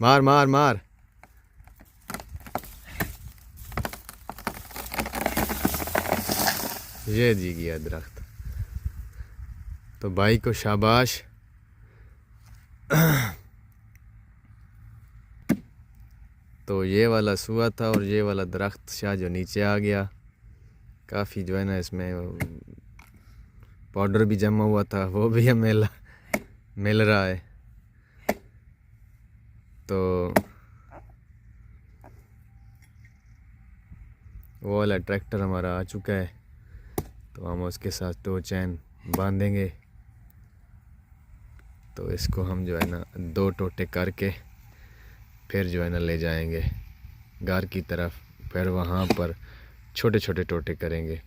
मार मार मार। ये जी गया दरख्त। तो भाई को शाबाश। तो ये वाला सुआ था और ये वाला दरख्त शाह जो नीचे आ गया। काफ़ी जो है ना इसमें पाउडर भी जमा हुआ था, वो भी हमें मिल रहा है। तो वो वाला ट्रैक्टर हमारा आ चुका है, तो हम उसके साथ टो चैन बांधेंगे। तो इसको हम जो है ना 2 टोटे करके फिर जो है ना ले जाएंगे घर की तरफ। फिर वहाँ पर छोटे छोटे टोटे करेंगे।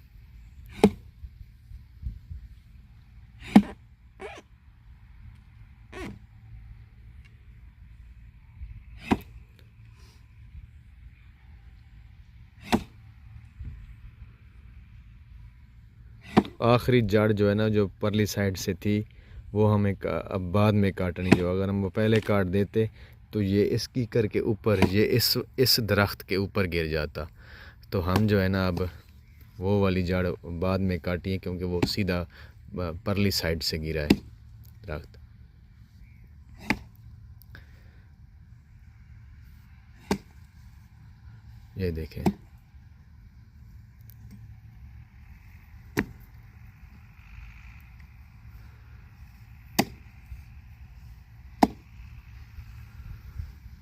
आखिरी जड़ जो है ना जो परली साइड से थी वो हमें अब बाद में काटनी। जो अगर हम वो पहले काट देते तो ये इसकी करके ऊपर ये इस दरख्त के ऊपर गिर जाता। तो हम जो है ना अब वो वाली जड़ बाद में काटी है, क्योंकि वो सीधा परली साइड से गिरा है दरख्त। ये देखें।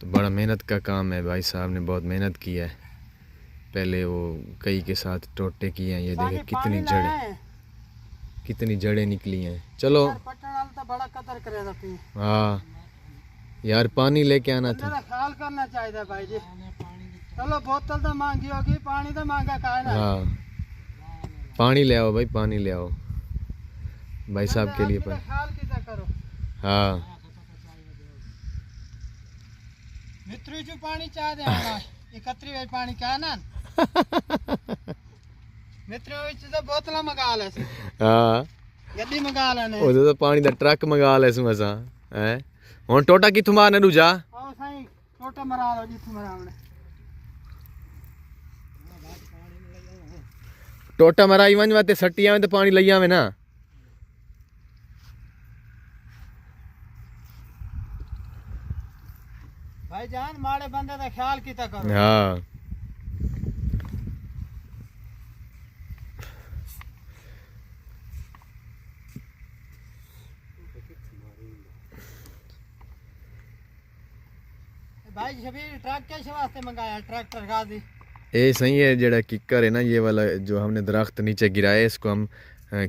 तो बड़ा मेहनत का काम है, भाई साहब ने बहुत मेहनत की है। पहले वो कई के साथ टोटे किए हैं। ये देखें कितनी जड़ें निकली हैं। चलो हाँ यार, पानी लेके आना था। ख्याल करना चाहिए भाई जी। चलो बोतल तो मांगी होगी, पानी तो मांगा का है ना। हाँ पानी ले आओ भाई, पानी ले आओ भाई साहब के लिए ख्याल कितना करो। हाँ मित्रों जो पानी चाह दे इकत्री भाई पानी क्या ना। मित्रों तो बोतल मंगा ले। हाँ गड्डी मंगा लेने। ओदे तो पानी दा ट्रक मंगा ले सु असा हैं। हुन टोटा किथों मारने दूजा? आओ साईं टोटा मरा लो जिथों मरावने। टोटा मराई वंज वाते सट्टियां में तो पानी लई आवे ना। भाईजान माड़े बंदे दा ख्याल किता करो। हाँ भाई शबीर ट्रक कैसे वास्ते मंगाया ट्रैक्टर का दी? ये सही है। जेड़ा किक्कर है ना ये वाला जो हमने दरख्त नीचे गिराया है, इसको हम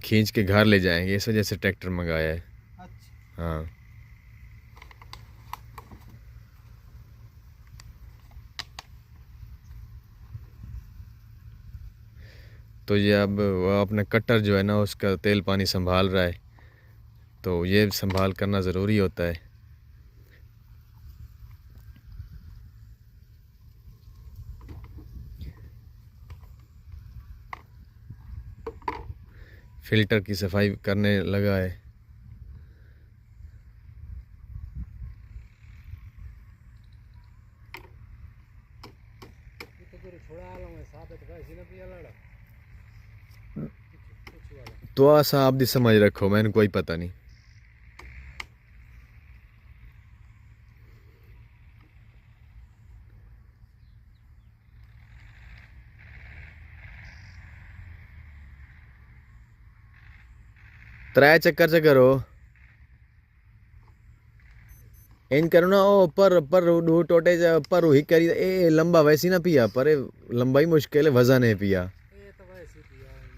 खींच के घर ले जाएंगे, इस वजह से ट्रैक्टर मंगाया है। अच्छा। हाँ तो ये अब वो अपना कटर जो है ना उसका तेल पानी संभाल रहा है, तो ये संभाल करना ज़रूरी होता है। फिल्टर की सफाई करने लगा है। तो आसा आप दी समझ रखो, मैंने कोई पता नहीं। त्रै चक्कर से करो इन करो ना। ओ पर दो टोटे पर ही करी ए लंबा वैसी ना पिया, पर लंबाई मुश्किल है, वजन है पिया।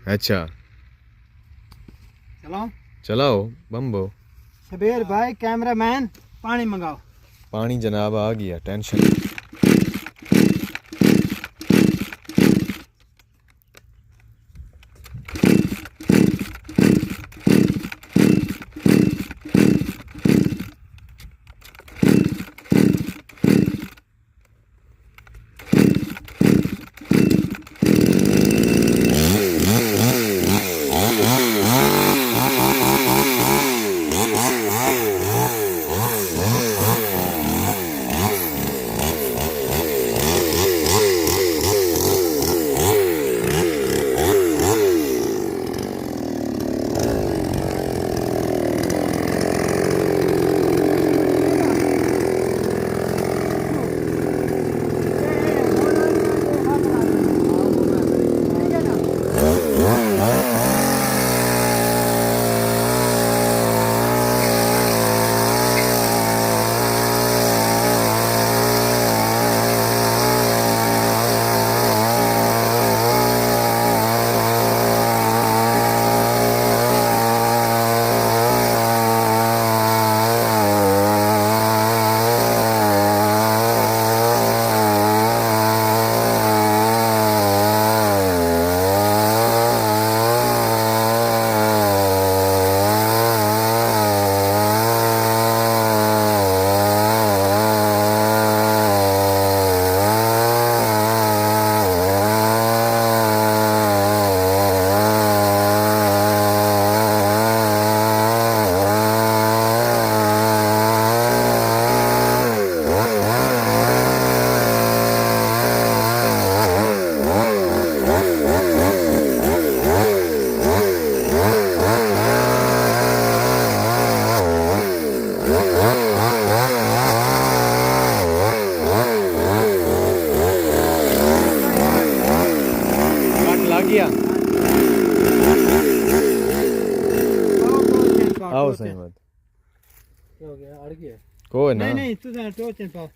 अच्छा चलो चलाओ बम्बो। शबीर भाई कैमरामैन पानी मंगाओ। पानी जनाब आ गया, टेंशन। गया आओ आओ सही बात हो गया अड़ गया कोई ना नहीं नहीं तू टोचन पा